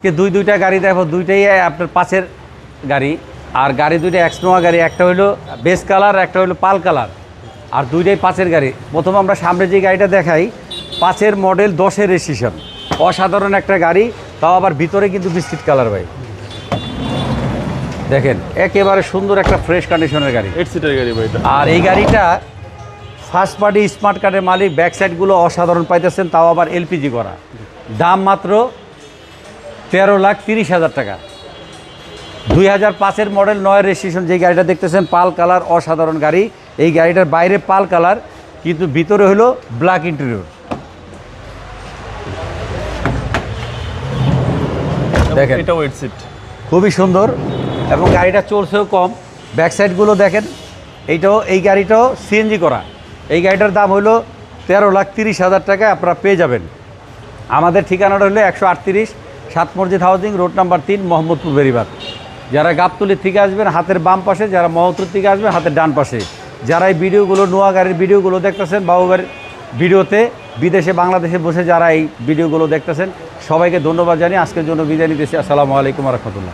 দুইটা গাড়ি দেখো, দুইটাই আপনার 5-এর গাড়ি। আর গাড়ি দুইটা এক্সনোয়া গাড়ি, একটা হলো বেস কালার, একটা হলো পাল কালার, আর দুইটাই 5-এর গাড়ি। প্রথমে আমরা সামনে যে গাড়িটা দেখাই, 5-এর মডেল, 10-এর রেজিস্ট্রেশন, অসাধারণ একটা গাড়ি, তাও আবার ভিতরে কিন্তু বিস্কিট কালার ভাই। দেখেন একেবারে সুন্দর একটা ফ্রেশ কন্ডিশনের গাড়ি, 8 সিটার গাড়ি ভাই এটা। আর এই গাড়িটা ফার্স্ট পার্টি স্মার্ট কার্ডের মালিক, ব্যাক সাইডগুলো অসাধারণ পাইতেছেন, তাও আবার এলপিজি করা। দাম মাত্র 13,30,000 টাকা। 2005-এর মডেল, 9-এর রেজিস্ট্রেশন যে গাড়িটা দেখতেছেন, পাল কালার, অসাধারণ গাড়ি। এই গাড়িটার বাইরে পাল কালার, কিন্তু ভিতরে হলো ব্ল্যাক ইন্টেরিয়র। দেখেন এটাও 8 সিট, খুবই সুন্দর, এবং গাড়িটা চলছেও কম। ব্যাক সাইডগুলো দেখেন। এই গাড়িটাও সিএনজি করা। এই গাড়িটার দাম হলো 13,30,000 টাকায় আপনারা পেয়ে যাবেন। আমাদের ঠিকানাটা হলো 138 সাত মসজিদ housing, road number 3, Mohammadpur Beribadh. যারা গাবতলীর থেকে আসবেন হাতের বাম পাশে, যারা মহতুর থেকে আসবেন হাতের ডান পাশে। যারা এই ভিডিওগুলো, নোয়া গাড়ির ভিডিওগুলো দেখতেছেন, বাবু গাড়ির ভিডিওতে, বিদেশে বাংলাদেশে বসে যারা এই ভিডিওগুলো দেখতেছেন, সবাইকে ধন্যবাদ জানিয়ে আজকের জন্য বিদায় নিতেছি। আসসালামু আলাইকুম ওয়া রাহমাতুল্লাহ।